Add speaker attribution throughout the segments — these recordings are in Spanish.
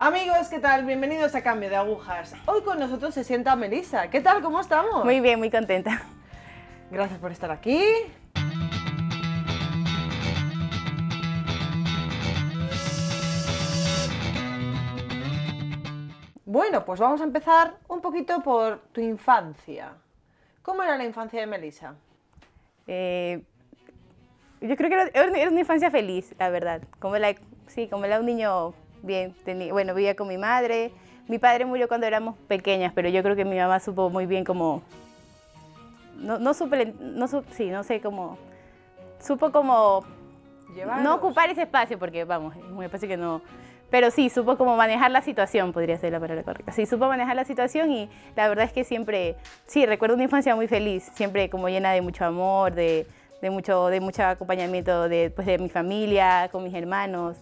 Speaker 1: Amigos, ¿qué tal? Bienvenidos a Cambio de Agujas. Hoy con nosotros se sienta Melissa. ¿Qué tal? ¿Cómo estamos?
Speaker 2: Muy bien, muy contenta.
Speaker 1: Gracias por estar aquí. Bueno, pues vamos a empezar un poquito por tu infancia. ¿Cómo era la infancia de Melissa?
Speaker 2: Yo creo que era una infancia feliz, la verdad. Como la de un niño bien. Bueno, vivía con mi madre. Mi padre murió cuando éramos pequeñas, pero yo creo que mi mamá supo muy bien cómo... No sé cómo... Supo como...
Speaker 1: Llevaros.
Speaker 2: No ocupar ese espacio, porque vamos, es un espacio que no... Pero sí, supo como manejar la situación, podría ser la palabra correcta. Sí, supo manejar la situación y la verdad es que siempre... Sí, recuerdo una infancia muy feliz, siempre como llena de mucho amor, de mucho acompañamiento de mi familia, con mis hermanos.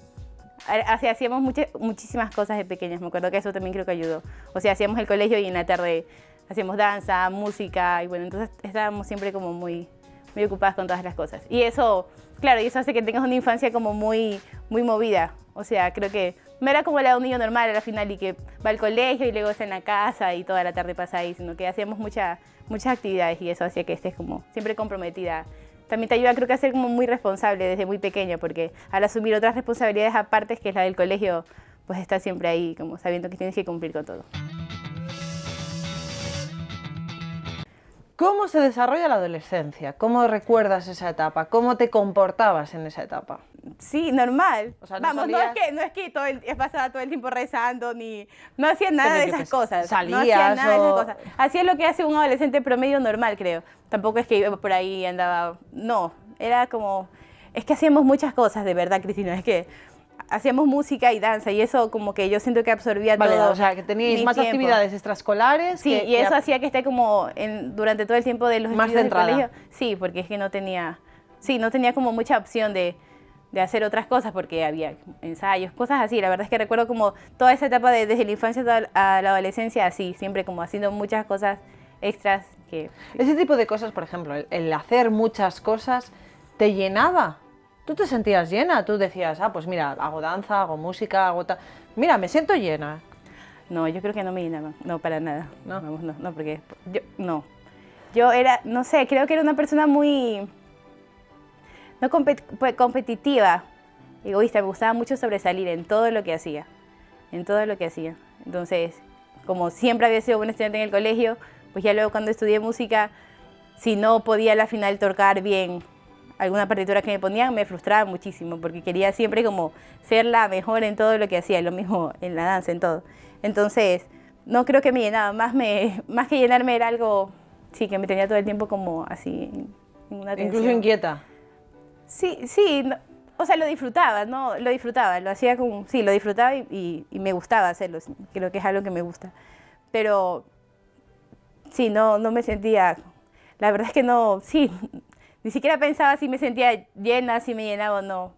Speaker 2: Hacíamos muchísimas cosas de pequeñas, me acuerdo que eso también creo que ayudó. O sea, hacíamos el colegio y en la tarde hacíamos danza, música, y bueno, entonces estábamos siempre como muy ocupadas con todas las cosas. Y eso, claro, y eso hace que tengas una infancia como muy movida. O sea, creo que no era como la de un niño normal a la final y que va al colegio y luego está en la casa y toda la tarde pasa ahí, sino que hacíamos muchas actividades y eso hacía que estés como siempre comprometida. También te ayuda, creo que a ser como muy responsable desde muy pequeña, porque al asumir otras responsabilidades aparte, que es la del colegio, pues estás siempre ahí como sabiendo que tienes que cumplir con todo.
Speaker 1: ¿Cómo se desarrolla la adolescencia? ¿Cómo recuerdas esa etapa? ¿Cómo te comportabas en esa etapa?
Speaker 2: Sí, normal.
Speaker 1: O sea,
Speaker 2: Vamos,
Speaker 1: salías...
Speaker 2: no es que pasaba todo el tiempo rezando, no hacía nada de esas cosas.
Speaker 1: Salías
Speaker 2: no hacía nada
Speaker 1: o...
Speaker 2: de esas cosas. Hacía lo que hace un adolescente promedio normal, creo. Tampoco es que iba por ahí y andaba... No, era como... Es que hacíamos muchas cosas, de verdad, Cristina. Es que hacíamos música y danza y eso como que yo siento que absorbía todo.
Speaker 1: O sea, que teníais
Speaker 2: mi
Speaker 1: más
Speaker 2: tiempo.
Speaker 1: actividades extraescolares.
Speaker 2: Sí, y eso hacía que esté como durante todo el tiempo de los
Speaker 1: más
Speaker 2: estudios del
Speaker 1: centrada.
Speaker 2: colegio. Sí, porque es que no tenía como mucha opción de hacer otras cosas porque había ensayos, cosas así. La verdad es que recuerdo como toda esa etapa desde la infancia a la adolescencia así, siempre como haciendo muchas cosas extras que...
Speaker 1: Ese tipo de cosas, por ejemplo, el hacer muchas cosas, ¿te llenaba? ¿Tú te sentías llena? Tú decías, pues mira, hago danza, hago música, hago tal... Mira, me siento llena.
Speaker 2: No, yo creo que no me llenaba, no, para nada.
Speaker 1: ¿No?
Speaker 2: Vamos, no, porque yo era, no sé, creo que era una persona muy... No competitiva, egoísta, me gustaba mucho sobresalir en todo lo que hacía, Entonces, como siempre había sido buena estudiante en el colegio, pues ya luego cuando estudié música, si no podía a la final tocar bien alguna partitura que me ponían, me frustraba muchísimo, porque quería siempre como ser la mejor en todo lo que hacía, lo mismo en la danza, en todo. Entonces, no creo que me llenaba, más que llenarme era algo, sí, que me tenía todo el tiempo como así, en una tensión.
Speaker 1: Incluso inquieta.
Speaker 2: Sí, o sea, lo disfrutaba, ¿no? Lo disfrutaba, lo hacía como, sí, lo disfrutaba y me gustaba hacerlo, creo que es algo que me gusta. Pero, sí, no me sentía, la verdad es que no, sí, ni siquiera pensaba si me sentía llena, si me llenaba o no.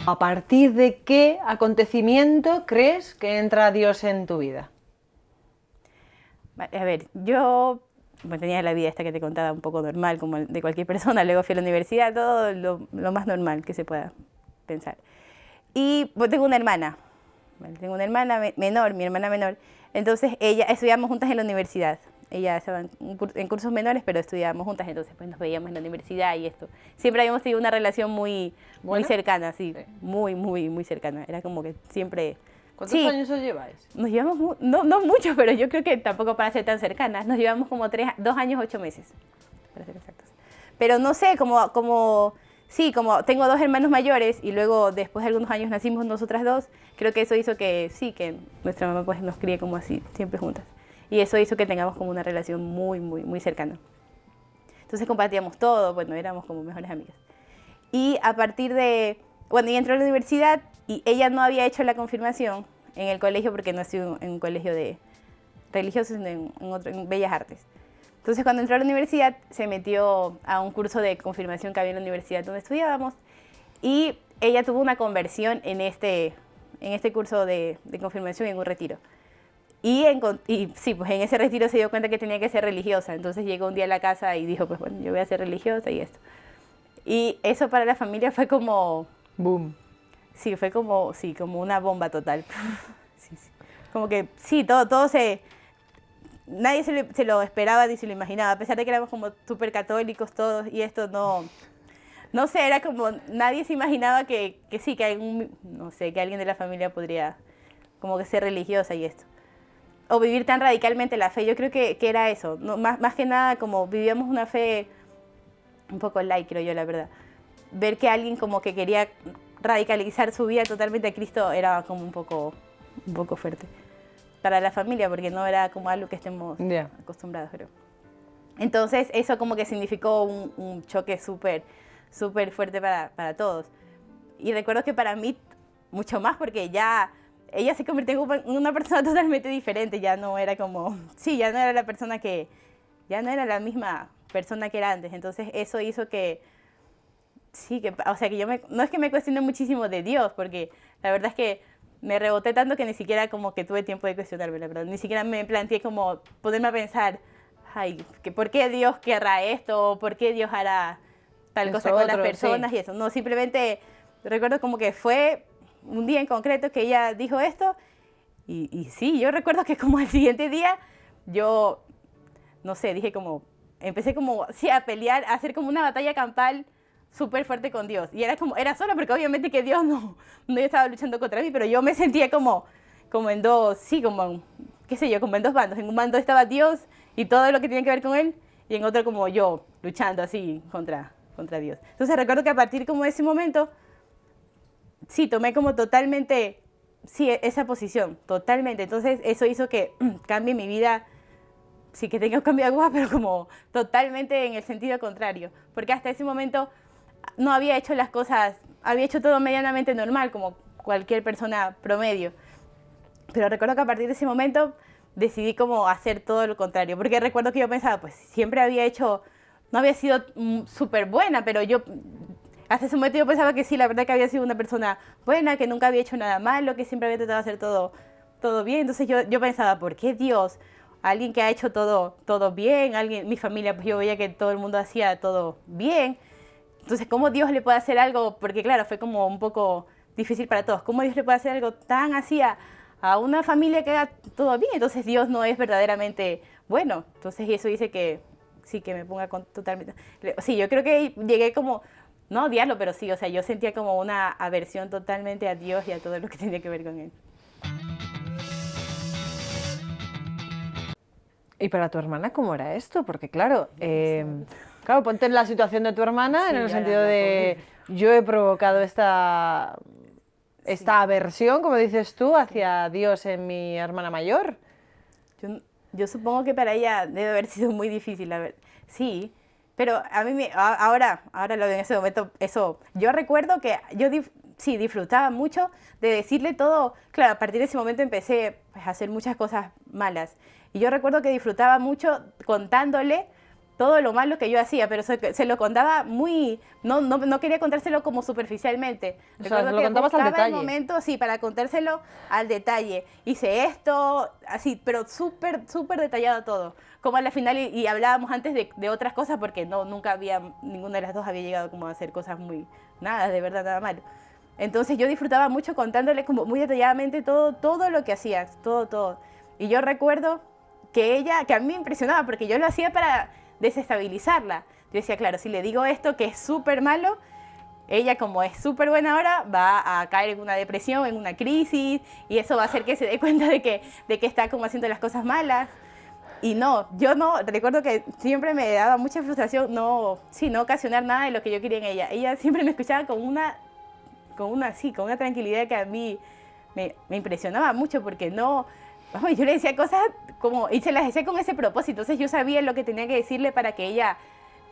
Speaker 1: ¿A partir de qué acontecimiento crees que entra Dios en tu vida?
Speaker 2: A ver, yo tenía la vida esta que te contaba un poco normal, como de cualquier persona. Luego fui a la universidad, todo lo más normal que se pueda pensar. Y pues, tengo una hermana, menor, mi hermana menor. Entonces, estudiamos juntas en la universidad. Ella estaba en cursos menores, pero estudiábamos juntas, entonces pues nos veíamos en la universidad y esto. Siempre habíamos tenido una relación muy cercana, sí. Muy cercana. Era como que siempre...
Speaker 1: ¿Cuántos años os lleváis?
Speaker 2: Nos llevamos, no mucho, pero yo creo que tampoco para ser tan cercanas. Nos llevamos como 2 años, 8 meses, para ser exactos. Pero no sé, como tengo 2 hermanos mayores y luego después de algunos años nacimos nosotras 2, creo que eso hizo que nuestra mamá pues nos críe como así, siempre juntas. Y eso hizo que tengamos como una relación muy cercana. Entonces compartíamos todo, éramos como mejores amigas. Y a partir de, ella entró a la universidad y ella no había hecho la confirmación en el colegio porque no estudió en un colegio de religiosos, sino en Bellas Artes. Entonces cuando entró a la universidad se metió a un curso de confirmación que había en la universidad donde estudiábamos y ella tuvo una conversión en este curso de confirmación en un retiro. Y sí, pues en ese retiro se dio cuenta que tenía que ser religiosa. Entonces llegó un día a la casa y dijo, pues bueno, yo voy a ser religiosa y esto. Y eso para la familia fue como...
Speaker 1: Boom.
Speaker 2: sí, fue como, sí, como una bomba total. Sí, sí. Como que, sí, todo se... Nadie se lo esperaba ni se lo imaginaba, a pesar de que éramos como súper católicos todos y esto no sé, era como, nadie se imaginaba que sí, que algún, no sé, que alguien de la familia podría como que ser religiosa y esto. O vivir tan radicalmente la fe, yo creo que era eso, no, más que nada como vivíamos una fe un poco light, creo yo, la verdad. Ver que alguien como que quería radicalizar su vida totalmente a Cristo era como un poco fuerte para la familia, porque no era como algo que estemos acostumbrados, creo. Entonces eso como que significó un choque súper fuerte para todos. Y recuerdo que para mí mucho más, porque ya ella se convirtió en una persona totalmente diferente, ya no era como, sí, ya no era la persona que, ya no era la misma persona que era antes. Entonces eso hizo que, sí, que, o sea, que yo no es que me cuestione muchísimo de Dios, porque la verdad es que me reboté tanto que ni siquiera como que tuve tiempo de cuestionarme, la verdad. Ni siquiera me planteé como ponerme a pensar, ay, que ¿por qué Dios querrá esto? ¿O por qué Dios hará tal cosa con las personas? Sí. Y eso. No, simplemente recuerdo como que fue un día en concreto que ella dijo esto y sí, yo recuerdo que como al siguiente día yo, no sé, dije como, empecé como, sí, a pelear, a hacer como una batalla campal súper fuerte con Dios. Y era como, era sola porque obviamente que Dios no estaba luchando contra mí, pero yo me sentía como en dos, sí, como, qué sé yo, como en dos bandos. En un bando estaba Dios y todo lo que tiene que ver con él, y en otro como yo, luchando así contra Dios. Entonces recuerdo que a partir como de ese momento, sí, tomé como totalmente, sí, esa posición, totalmente. Entonces eso hizo que cambie mi vida, sí que tenga un cambio de agua, pero como totalmente en el sentido contrario. Porque hasta ese momento no había hecho las cosas, había hecho todo medianamente normal, como cualquier persona promedio. Pero recuerdo que a partir de ese momento decidí como hacer todo lo contrario, porque recuerdo que yo pensaba, pues siempre había hecho, no había sido súper buena, pero yo, hasta ese momento yo pensaba que sí, la verdad que había sido una persona buena, que nunca había hecho nada malo, que siempre había tratado de hacer todo bien. Entonces yo pensaba, ¿por qué Dios? Alguien que ha hecho todo bien, mi familia, pues yo veía que todo el mundo hacía todo bien. Entonces, ¿cómo Dios le puede hacer algo? Porque claro, fue como un poco difícil para todos. ¿Cómo Dios le puede hacer algo tan así a una familia que haga todo bien? Entonces Dios no es verdaderamente bueno. Entonces eso dice que sí, que me ponga totalmente... Sí, yo creo que llegué como, no a odiarlo, pero sí, o sea, yo sentía como una aversión totalmente a Dios y a todo lo que tenía que ver con él.
Speaker 1: ¿Y para tu hermana cómo era esto? Porque claro, claro, ponte en la situación de tu hermana, sí, en el sentido de yo he provocado esta aversión, como dices tú, hacia Dios en mi hermana mayor.
Speaker 2: Yo supongo que para ella debe haber sido muy difícil, sí, pero a mí ahora lo de en ese momento, eso, yo recuerdo que yo sí disfrutaba mucho de decirle todo. Claro, a partir de ese momento empecé pues, a hacer muchas cosas malas. Y yo recuerdo que disfrutaba mucho contándole todo lo malo que yo hacía, pero se lo contaba muy... No quería contárselo como superficialmente.
Speaker 1: O sea, se lo contabas al detalle.
Speaker 2: El momento, sí, para contárselo al detalle. Hice esto, así, pero súper detallado todo. Como a la final, y hablábamos antes de otras cosas, porque nunca había, ninguna de las dos había llegado como a hacer cosas nada, de verdad, nada malo. Entonces yo disfrutaba mucho contándole como muy detalladamente todo lo que hacía, todo. Y yo recuerdo que a mí me impresionaba porque yo lo hacía para desestabilizarla. Yo decía, claro, si le digo esto que es súper malo, ella como es súper buena ahora va a caer en una depresión, en una crisis, y eso va a hacer que se dé cuenta de que está como haciendo las cosas malas. Y yo recuerdo que siempre me daba mucha frustración no ocasionar nada de lo que yo quería en ella. Ella siempre me escuchaba con una tranquilidad que a mí me impresionaba mucho porque yo le decía cosas como, y se las decía con ese propósito, entonces yo sabía lo que tenía que decirle para que ella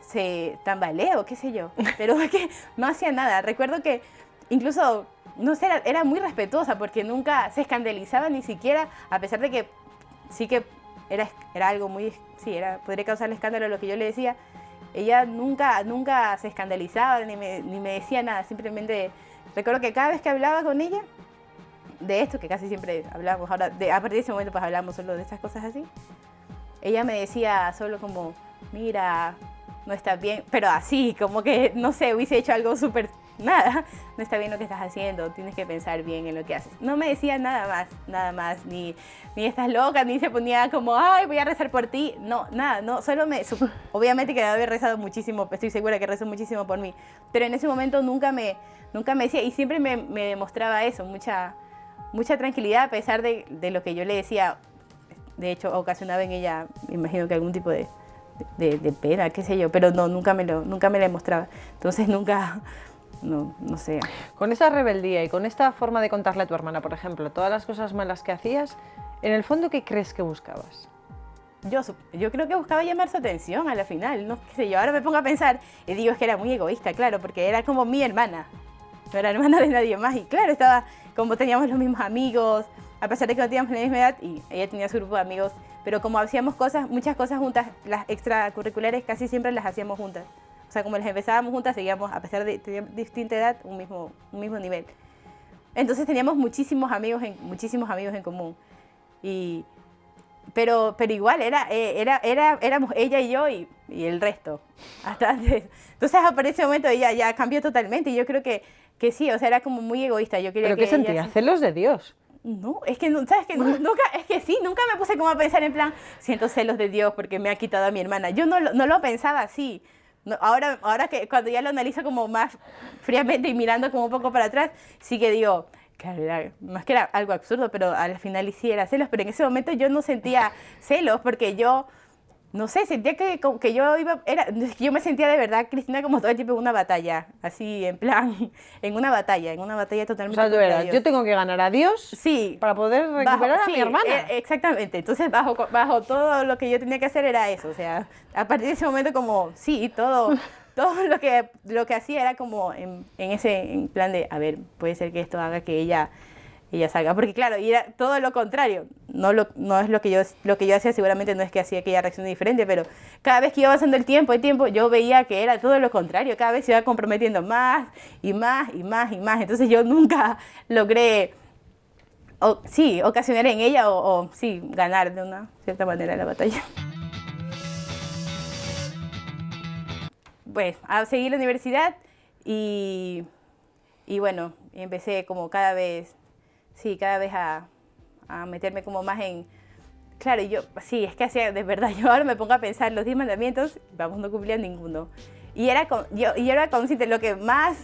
Speaker 2: se tambalee o qué sé yo, pero es que no hacía nada. Recuerdo que incluso, no sé, era muy respetuosa porque nunca se escandalizaba ni siquiera, a pesar de que sí que era algo muy, sí, podría causarle escándalo lo que yo le decía. Ella nunca se escandalizaba ni me decía nada, simplemente recuerdo que cada vez que hablaba con ella, de esto, que casi siempre hablamos, ahora, a partir de ese momento pues hablamos solo de estas cosas así, ella me decía solo como, mira, no está bien, pero así, como que, no sé, hubiese hecho algo súper nada, no está bien lo que estás haciendo, tienes que pensar bien en lo que haces. No me decía nada más, ni estás loca, ni se ponía como, ay, voy a rezar por ti. No, nada, no, obviamente que debe haber rezado muchísimo, estoy segura que rezó muchísimo por mí, pero en ese momento nunca me decía, y siempre me demostraba eso, mucha tranquilidad a pesar de lo que yo le decía. De hecho, ocasionaba en ella, me imagino que algún tipo de pena, qué sé yo, pero no, nunca me la mostraba. Entonces nunca, no sé.
Speaker 1: Con esa rebeldía y con esta forma de contarle a tu hermana, por ejemplo, todas las cosas malas que hacías, en el fondo, ¿qué crees que buscabas?
Speaker 2: Yo creo que buscaba llamar su atención a la final, no qué sé yo. Ahora me pongo a pensar y digo, es que era muy egoísta, claro, porque era como mi hermana, no era hermana de nadie más. Y claro, como teníamos los mismos amigos, a pesar de que no teníamos la misma edad, y ella tenía su grupo de amigos, pero como hacíamos muchas cosas juntas, las extracurriculares casi siempre las hacíamos juntas. O sea, como las empezábamos juntas, seguíamos, a pesar de tener distinta edad, un mismo nivel. Entonces teníamos muchísimos amigos en común. Pero igual, éramos ella y yo y el resto, hasta antes. Entonces, por ese momento ella ya cambió totalmente, y yo creo que sí, o sea, era como muy egoísta. Yo quería
Speaker 1: ¿Pero qué sentías? ¿Celos de Dios?
Speaker 2: No, es que, ¿sabes qué? Nunca me puse como a pensar en plan, siento celos de Dios porque me ha quitado a mi hermana. Yo no lo pensaba así. No, ahora que cuando ya lo analizo como más fríamente y mirando como un poco para atrás, sí que digo, claro, más que era algo absurdo, pero al final sí era celos, pero en ese momento yo no sentía celos porque yo, no sé, sentía que yo me sentía de verdad, Cristina, como todo el tiempo en una batalla, así en plan, en una batalla totalmente.
Speaker 1: O sea, tú eras, yo tengo que ganar a Dios,
Speaker 2: sí,
Speaker 1: para poder recuperar a mi hermana.
Speaker 2: Exactamente, entonces bajo todo lo que yo tenía que hacer era eso, o sea, a partir de ese momento como, sí, todo lo que hacía era como en plan de, a ver, puede ser que esto haga que ella salga, porque claro, y era todo lo contrario, no es lo que yo hacía, seguramente no es que hacía que ella reaccione diferente, pero cada vez que iba pasando el tiempo, yo veía que era todo lo contrario, cada vez se iba comprometiendo más y más, entonces yo nunca logré, ocasionar en ella o ganar de una cierta manera la batalla. Pues a seguir la universidad y bueno, empecé como cada vez a meterme como más en... Claro, es que hacía, de verdad, yo ahora me pongo a pensar los 10 mandamientos, vamos, no cumplía ninguno. Y yo era consciente, lo que más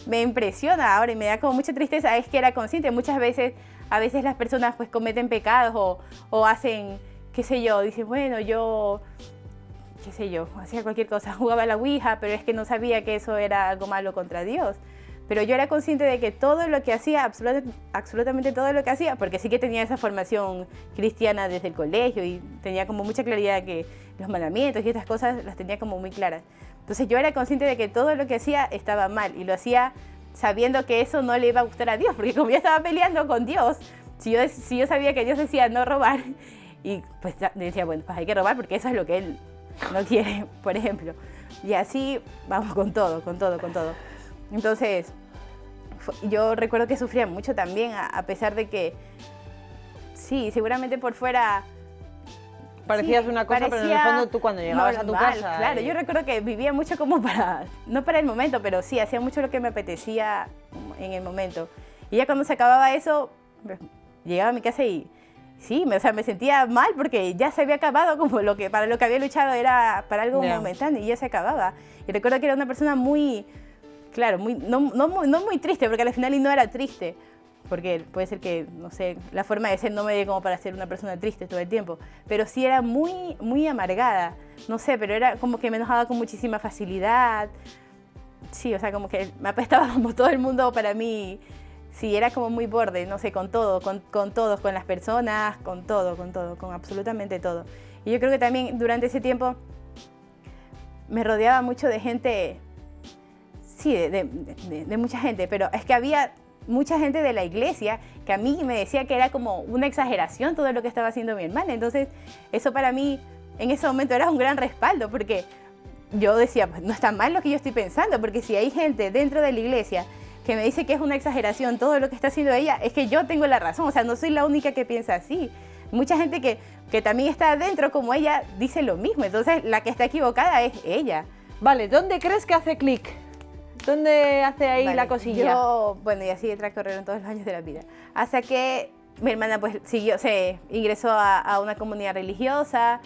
Speaker 2: me impresiona ahora y me da como mucha tristeza es que era consciente. Muchas veces, las personas pues cometen pecados o hacen, qué sé yo, dicen, bueno, qué sé yo, hacía cualquier cosa, jugaba a la ouija, pero es que no sabía que eso era algo malo contra Dios. Pero yo era consciente de que todo lo que hacía, absolutamente todo lo que hacía, porque sí que tenía esa formación cristiana desde el colegio y tenía como mucha claridad que los mandamientos y estas cosas las tenía como muy claras. Entonces yo era consciente de que todo lo que hacía estaba mal y lo hacía sabiendo que eso no le iba a gustar a Dios, porque como yo estaba peleando con Dios, si yo sabía que Dios decía no robar, y pues decía, bueno, pues hay que robar porque eso es lo que Él no quiere, por ejemplo. Y así vamos con todo. Entonces, yo recuerdo que sufría mucho también, a pesar de que, sí, seguramente por fuera...
Speaker 1: Parecías una cosa, pero en el fondo tú cuando llegabas a tu casa...
Speaker 2: Claro, yo recuerdo que vivía mucho como no para el momento, pero sí, hacía mucho lo que me apetecía en el momento. Y ya cuando se acababa eso, llegaba a mi casa y... Sí, me sentía mal porque ya se había acabado, como para lo que había luchado era para algo momentáneo y ya se acababa. Y recuerdo que era una persona muy, claro, no muy triste, porque al final no era triste, porque puede ser que, no sé, la forma de ser no me dé como para ser una persona triste todo el tiempo, pero sí era muy, muy amargada, no sé, pero era como que me enojaba con muchísima facilidad. Sí, o sea, como que me apestaba como todo el mundo para mí. Sí, era como muy borde, no sé, con todo, con todos, con las personas, con todo, con absolutamente todo. Y yo creo que también durante ese tiempo me rodeaba mucho de gente, sí, de mucha gente, pero es que había mucha gente de la iglesia que a mí me decía que era como una exageración todo lo que estaba haciendo mi hermana. Entonces, eso para mí en ese momento era un gran respaldo, porque yo decía, pues no está mal lo que yo estoy pensando, porque si hay gente dentro de la iglesia que me dice que es una exageración todo lo que está haciendo ella, es que yo tengo la razón, o sea, no soy la única que piensa así. Mucha gente que también está adentro como ella dice lo mismo, entonces la que está equivocada es ella.
Speaker 1: Vale, ¿dónde crees que hace clic ¿Dónde hace ahí
Speaker 2: Vale,
Speaker 1: la cosilla?
Speaker 2: Yo, bueno, y así transcurrieron todos los años de la vida. Hasta que mi hermana pues siguió, se ingresó a una comunidad religiosa,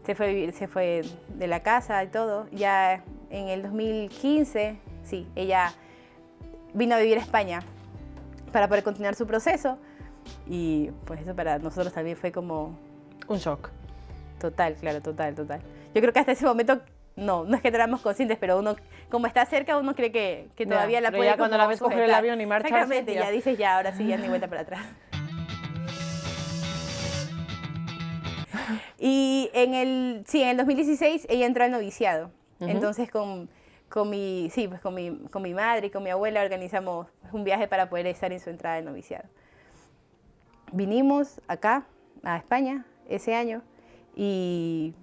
Speaker 2: se fue de la casa y todo. Ya en el 2015, sí, ella vino a vivir a España para poder continuar su proceso. Y pues eso para nosotros también fue como...
Speaker 1: Un shock.
Speaker 2: Total, claro, total. Yo creo que hasta ese momento, no es que éramos conscientes, pero uno, como está cerca, uno cree que todavía la
Speaker 1: pero
Speaker 2: puede
Speaker 1: ya cuando
Speaker 2: como
Speaker 1: la ves coger el
Speaker 2: sujetar.
Speaker 1: avión y marcharse,
Speaker 2: Exactamente,
Speaker 1: ya.
Speaker 2: ya dices, ya, ahora sí, ya ni vuelta para atrás. Y en el 2016 ella entró al noviciado. Entonces con mi madre y con mi abuela organizamos un viaje para poder estar en su entrada al noviciado. Vinimos acá, a España, ese año, y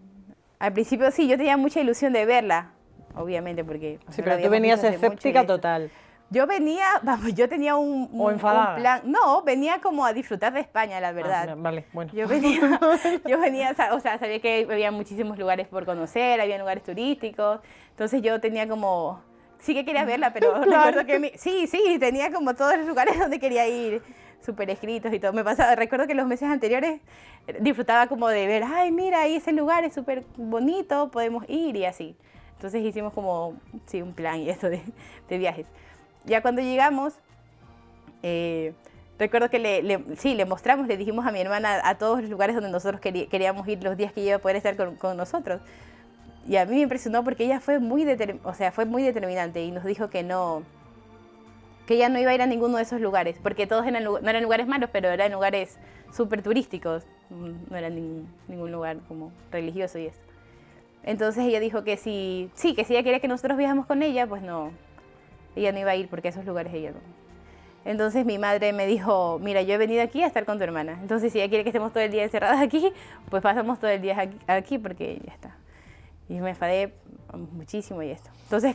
Speaker 2: al principio sí, yo tenía mucha ilusión de verla, obviamente, porque...
Speaker 1: Sí,
Speaker 2: no la
Speaker 1: pero tú
Speaker 2: habíamos
Speaker 1: venías
Speaker 2: visto hace mucho y
Speaker 1: escéptica
Speaker 2: eso.
Speaker 1: total.
Speaker 2: Yo venía, vamos, yo tenía
Speaker 1: ¿O enfadada?
Speaker 2: un plan, no, venía como a disfrutar de España, la verdad.
Speaker 1: Ah, vale, bueno.
Speaker 2: Yo venía, o sea, sabía que había muchísimos lugares por conocer, había lugares turísticos, entonces yo tenía como, sí que quería verla, pero
Speaker 1: Claro.
Speaker 2: recuerdo que, sí, tenía como todos los lugares donde quería ir, súper escritos y todo. Recuerdo que los meses anteriores disfrutaba como de ver, ay, mira, ahí ese lugar es súper bonito, podemos ir y así. Entonces hicimos como, sí, un plan y esto de viajes. Ya cuando llegamos, recuerdo que le mostramos, le dijimos a mi hermana a todos los lugares donde nosotros queríamos ir los días que ella iba a poder estar con nosotros. Y a mí me impresionó porque ella fue muy determinante y nos dijo que ella no iba a ir a ninguno de esos lugares, porque todos no eran lugares malos, pero eran lugares súper turísticos, no era ningún lugar como religioso y eso. Entonces ella dijo que que si ella quería que nosotros viajáramos con ella, pues no, ella no iba a ir porque a esos lugares ella no. Entonces mi madre me dijo, mira, yo he venido aquí a estar con tu hermana, entonces si ella quiere que estemos todo el día encerradas aquí, pues pasamos todo el día aquí porque ya está. Y me enfadé muchísimo y esto. Entonces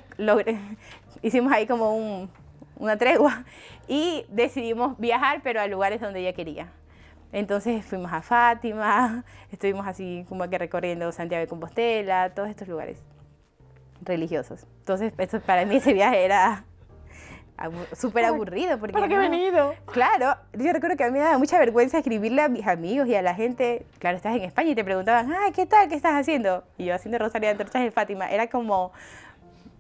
Speaker 2: hicimos ahí como una tregua y decidimos viajar, pero a lugares donde ella quería. Entonces fuimos a Fátima, estuvimos así como que recorriendo Santiago de Compostela, todos estos lugares religiosos. Entonces para mí ese viaje era súper aburrido. Porque
Speaker 1: ¿Para qué he venido?
Speaker 2: Claro, yo recuerdo que a mí me daba mucha vergüenza escribirle a mis amigos y a la gente. Claro, estás en España y te preguntaban, ay, ¿qué tal? ¿Qué estás haciendo? Y yo haciendo Rosario de Antorchas en Fátima. Era como,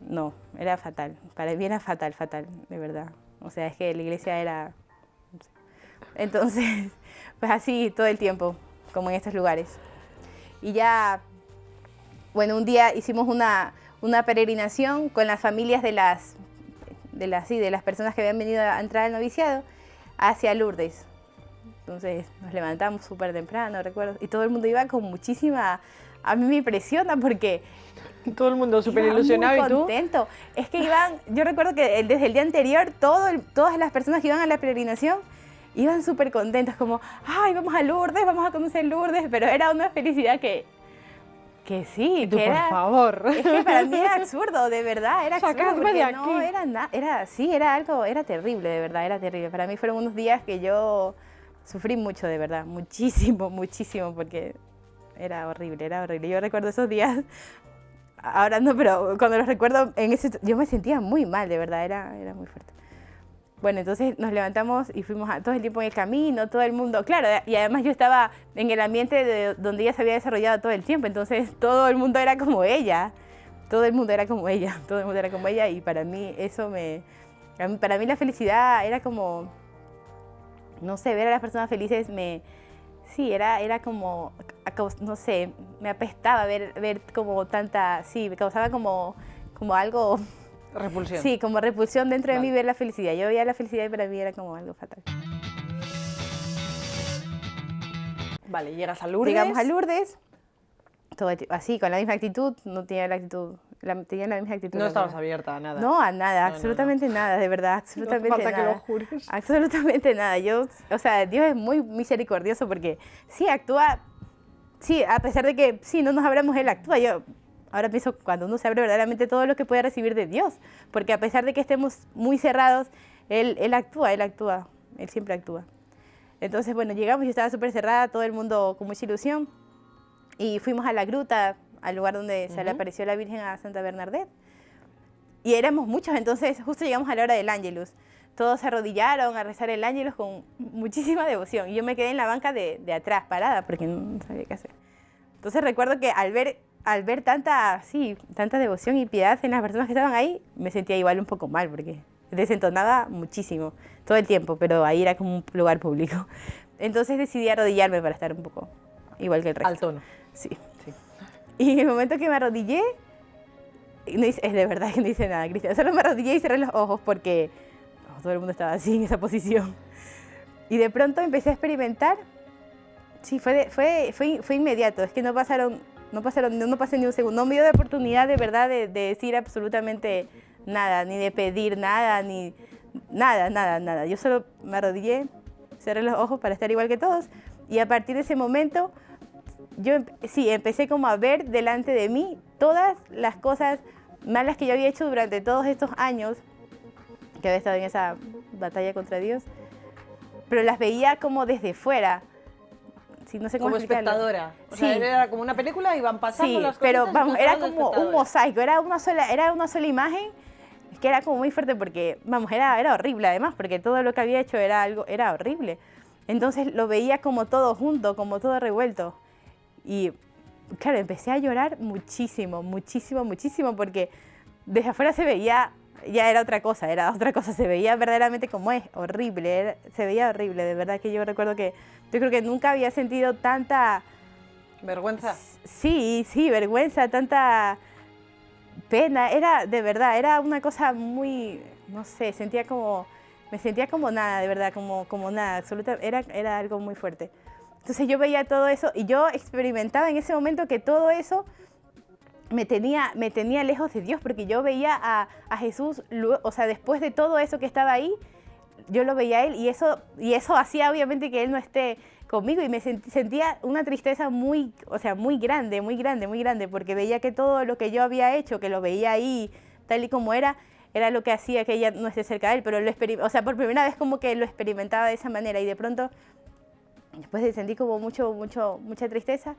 Speaker 2: no, era fatal. Para mí era fatal, de verdad. O sea, es que la iglesia era... no sé. Entonces, pues así todo el tiempo, como en estos lugares. Y ya, bueno, un día hicimos una peregrinación con las familias de las personas que habían venido a entrar al noviciado hacia Lourdes. Entonces nos levantamos súper temprano, recuerdo, y todo el mundo iba con muchísima... A mí me impresiona porque...
Speaker 1: Todo el mundo súper
Speaker 2: iba
Speaker 1: ilusionado,
Speaker 2: muy
Speaker 1: ¿y tú?
Speaker 2: contento. Es que iban... Yo recuerdo que desde el día anterior todas las personas que iban a la peregrinación iban súper contentos, como, ay, vamos a Lourdes, vamos a conocer Lourdes, pero era una felicidad que sí,
Speaker 1: Y tú,
Speaker 2: que
Speaker 1: por
Speaker 2: era...
Speaker 1: favor.
Speaker 2: Es que para mí era absurdo, de verdad, era absurdo.
Speaker 1: Sacadme
Speaker 2: Porque
Speaker 1: de aquí.
Speaker 2: no era nada, era terrible, de verdad, era terrible. Para mí fueron unos días que yo sufrí mucho, de verdad, muchísimo, porque era horrible. Yo recuerdo esos días, ahora no, pero cuando los recuerdo, yo me sentía muy mal, de verdad, era muy fuerte. Bueno, entonces nos levantamos y fuimos todo el tiempo en el camino, todo el mundo, claro, y además yo estaba en el ambiente donde ella se había desarrollado todo el tiempo, entonces todo el mundo era como ella, y para mí para mí la felicidad era como, no sé, ver a las personas felices era como, no sé, me apestaba ver como tanta, sí, me causaba como algo...
Speaker 1: Repulsión.
Speaker 2: Sí, como repulsión dentro de mí ver la felicidad. Yo veía la felicidad y para mí era como algo fatal.
Speaker 1: Vale, llegas a Lourdes.
Speaker 2: Llegamos a Lourdes, así, con la misma actitud, tenía la misma actitud.
Speaker 1: No estabas abierta a nada.
Speaker 2: No, a nada,
Speaker 1: No,
Speaker 2: absolutamente nada, de verdad, absolutamente
Speaker 1: no hace falta
Speaker 2: nada.
Speaker 1: que lo jures.
Speaker 2: Absolutamente nada. Dios es muy misericordioso porque sí, actúa, sí, a pesar de que sí, no nos abramos, Él actúa. Yo ahora pienso, cuando uno se abre verdaderamente todo lo que puede recibir de Dios, porque a pesar de que estemos muy cerrados, Él actúa, Él siempre actúa. Entonces, bueno, llegamos, yo estaba súper cerrada, todo el mundo con mucha ilusión, y fuimos a la gruta, al lugar donde se le apareció la Virgen a Santa Bernadette. y éramos muchos, entonces justo llegamos a la hora del Ángelus. Todos se arrodillaron a rezar el Ángelus con muchísima devoción. Y yo me quedé en la banca de atrás, parada, porque no sabía qué hacer. Entonces recuerdo que al ver tanta devoción y piedad en las personas que estaban ahí, me sentía igual un poco mal, porque desentonaba muchísimo, todo el tiempo, pero ahí era como un lugar público. Entonces decidí arrodillarme para estar un poco igual que el resto.
Speaker 1: Al tono.
Speaker 2: Sí. Y en el momento que me arrodillé, es de verdad que no hice nada, Cristian. Solo me arrodillé y cerré los ojos porque todo el mundo estaba así en esa posición. Y de pronto empecé a experimentar. Sí, fue inmediato. Es que no pasé ni un segundo. No me dio la oportunidad de verdad de decir absolutamente nada, ni de pedir nada, ni nada. Yo solo me arrodillé, cerré los ojos para estar igual que todos. Y a partir de ese momento, yo empecé como a ver delante de mí todas las cosas malas que yo había hecho durante todos estos años que había estado en esa batalla contra Dios, pero las veía como desde fuera. Sí, no sé cómo
Speaker 1: como
Speaker 2: explicarlo.
Speaker 1: Espectadora. O
Speaker 2: Sí.
Speaker 1: sea, era como una película y van pasando
Speaker 2: Sí,
Speaker 1: las cosas.
Speaker 2: pero vamos, era como un mosaico, era una sola imagen, que era como muy fuerte porque, vamos, era horrible además, porque todo lo que había hecho era horrible. Entonces lo veía como todo junto, como todo revuelto. Y claro, empecé a llorar muchísimo, porque desde afuera se veía, ya era otra cosa, se veía verdaderamente como es, horrible, se veía horrible, de verdad que yo recuerdo que yo creo que nunca había sentido tanta...
Speaker 1: ¿Vergüenza?
Speaker 2: Sí, vergüenza, tanta pena, de verdad, era una cosa muy, no sé, me sentía como nada, de verdad, como nada, absolutamente, era algo muy fuerte. Entonces yo veía todo eso y yo experimentaba en ese momento que todo eso me tenía lejos de Dios, porque yo veía a Jesús, o sea, después de todo eso que estaba ahí, yo lo veía a Él y eso hacía obviamente que Él no esté conmigo y me sentía una tristeza muy grande, porque veía que todo lo que yo había hecho, que lo veía ahí tal y como era lo que hacía que ella no esté cerca de Él, pero por primera vez como que lo experimentaba de esa manera y de pronto, después de sentir como mucha tristeza,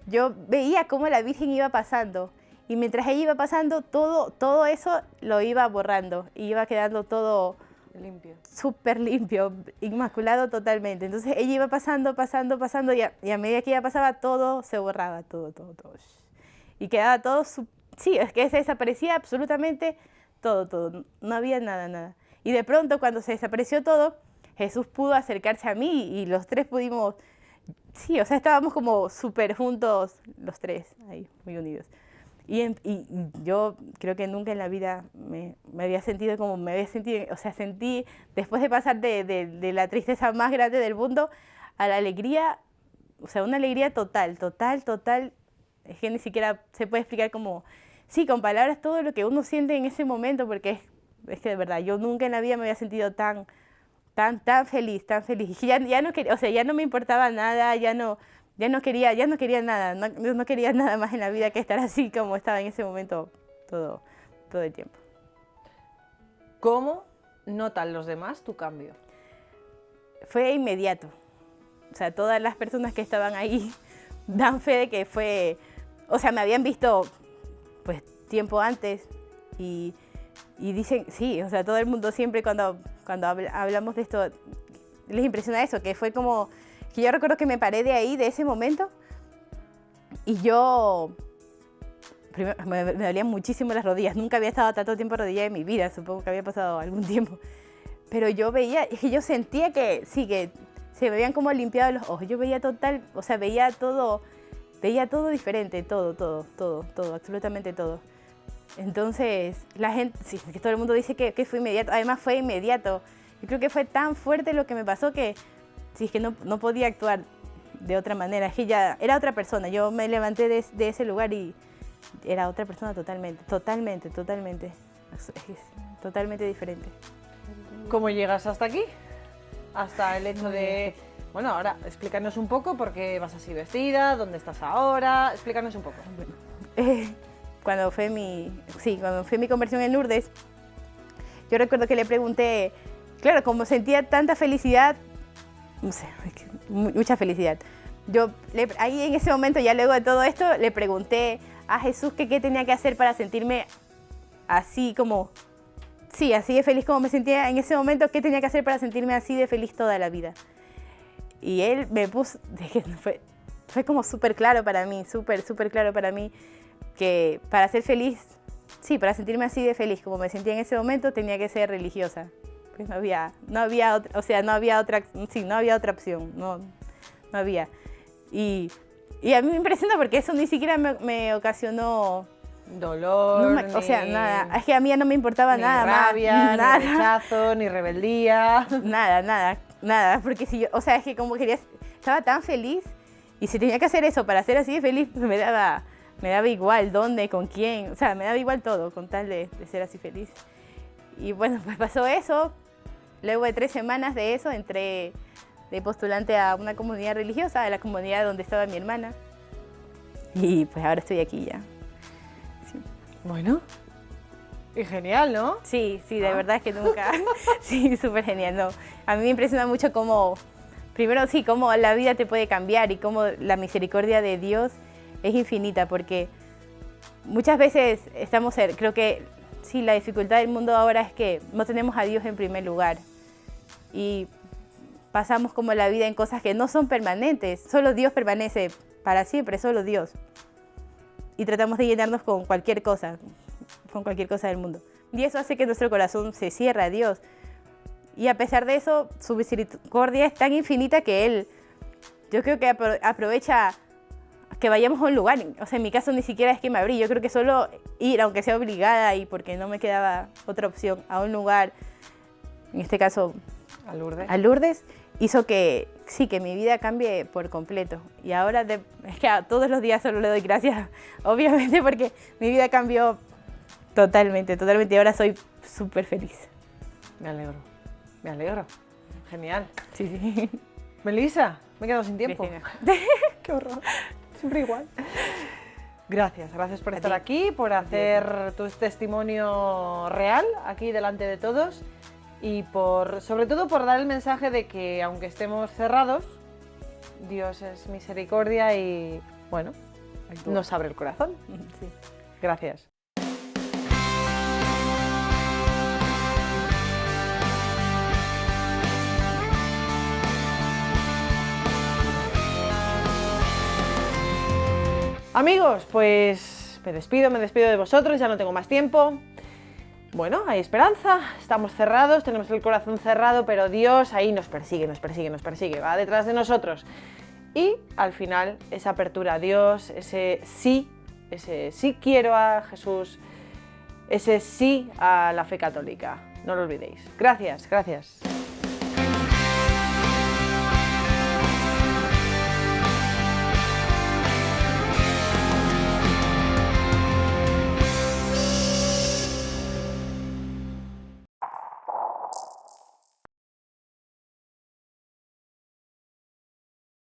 Speaker 2: yo veía cómo la Virgen iba pasando y mientras ella iba pasando, todo eso lo iba borrando y iba quedando todo
Speaker 1: limpio,
Speaker 2: súper limpio, inmaculado totalmente. Entonces ella iba pasando y a medida que ella pasaba todo se borraba, todo. Y quedaba todo, sí, es que se desaparecía absolutamente todo, no había nada. Y de pronto cuando se desapareció todo, Jesús pudo acercarse a mí y los tres pudimos, sí, o sea, estábamos como súper juntos los tres, ahí, muy unidos. Y yo creo que nunca en la vida me había sentido como me había sentido, o sea, sentí, después de pasar de la tristeza más grande del mundo a la alegría, o sea, una alegría total, es que ni siquiera se puede explicar como, sí, con palabras todo lo que uno siente en ese momento, porque es que de verdad, yo nunca en la vida me había sentido tan feliz, y que ya no quería, o sea, ya no me importaba nada, ya no quería nada, no quería nada más en la vida que estar así como estaba en ese momento todo el tiempo.
Speaker 1: ¿Cómo notan los demás tu cambio?
Speaker 2: Fue inmediato, o sea, todas las personas que estaban ahí dan fe de que fue, o sea, me habían visto pues tiempo antes y dicen, sí, o sea, todo el mundo siempre cuando hablamos de esto les impresiona eso, que fue como que yo recuerdo que me paré de ahí, de ese momento, y yo primero, me dolían muchísimo las rodillas. Nunca había estado tanto tiempo arrodillada en mi vida, supongo que había pasado algún tiempo. Pero yo veía, yo sentía que sí, que se me habían como limpiado los ojos. Yo veía o sea, veía todo diferente, todo, absolutamente todo. Entonces, la gente, sí, que todo el mundo dice que fue inmediato. Además, fue inmediato. Yo creo que fue tan fuerte lo que me pasó que sí, es que no podía actuar de otra manera. Es que ya era otra persona. Yo me levanté de ese lugar y era otra persona totalmente diferente.
Speaker 1: ¿Cómo llegas hasta aquí? Hasta el hecho de... Bueno, ahora explícanos un poco por qué vas así vestida, dónde estás ahora, explícanos un poco.
Speaker 2: Bueno, cuando fue mi conversión en Lourdes, yo recuerdo que le pregunté, claro, como sentía tanta felicidad, no sé, mucha felicidad. Ahí en ese momento, ya luego de todo esto, le pregunté a Jesús que qué tenía que hacer para sentirme así como, sí, así de feliz como me sentía en ese momento, qué tenía que hacer para sentirme así de feliz toda la vida. Y él me puso, fue como súper claro para mí, súper claro para mí, que para ser feliz, sí, para sentirme así de feliz como me sentía en ese momento, tenía que ser religiosa. Pues no había otra, o sea, no había otra opción, no había. Y a mí me impresiona porque eso ni siquiera me ocasionó
Speaker 1: dolor,
Speaker 2: o sea, nada. Es que a mí ya no me importaba
Speaker 1: ni
Speaker 2: nada
Speaker 1: rabia,
Speaker 2: más. Nada.
Speaker 1: ni rechazo, ni rebeldía.
Speaker 2: Nada. Porque si yo, o sea, es que como estaba tan feliz y si tenía que hacer eso para ser así de feliz, pues me daba igual dónde, con quién, o sea, me daba igual todo con tal de ser así feliz. Y bueno, pues pasó eso. Luego de 3 semanas de eso, entré de postulante a una comunidad religiosa, a la comunidad donde estaba mi hermana. Y pues ahora estoy aquí ya. Sí.
Speaker 1: Bueno, y genial, ¿no?
Speaker 2: Sí, de verdad es que nunca... Sí, súper genial, ¿no? A mí me impresiona mucho cómo, primero sí, cómo la vida te puede cambiar y cómo la misericordia de Dios es infinita, porque muchas veces creo que sí, la dificultad del mundo ahora es que no tenemos a Dios en primer lugar y pasamos como la vida en cosas que no son permanentes, solo Dios permanece para siempre, solo Dios. Y tratamos de llenarnos con cualquier cosa del mundo. Y eso hace que nuestro corazón se cierre a Dios. Y a pesar de eso, su misericordia es tan infinita que Él, yo creo que aprovecha que vayamos a un lugar. O sea, en mi caso ni siquiera es que me abrí. Yo creo que solo ir, aunque sea obligada y porque no me quedaba otra opción, a un lugar, en este caso a Lourdes, hizo que sí, que mi vida cambie por completo. Y ahora es que todos los días solo le doy gracias, obviamente, porque mi vida cambió totalmente. Y ahora soy súper feliz.
Speaker 1: Me alegro. Genial.
Speaker 2: Sí.
Speaker 1: Melissa, me he quedado sin tiempo. Qué horror. Siempre igual. Gracias por estar aquí, por hacer tu testimonio real aquí delante de todos y sobre todo por dar el mensaje de que aunque estemos cerrados, Dios es misericordia y, bueno, nos abre el corazón.
Speaker 2: Sí.
Speaker 1: Gracias. Amigos, pues me despido de vosotros, ya no tengo más tiempo. Bueno, hay esperanza, estamos cerrados, tenemos el corazón cerrado, pero Dios ahí nos persigue, va detrás de nosotros. Y al final esa apertura a Dios, ese sí quiero a Jesús, ese sí a la fe católica. No lo olvidéis. Gracias.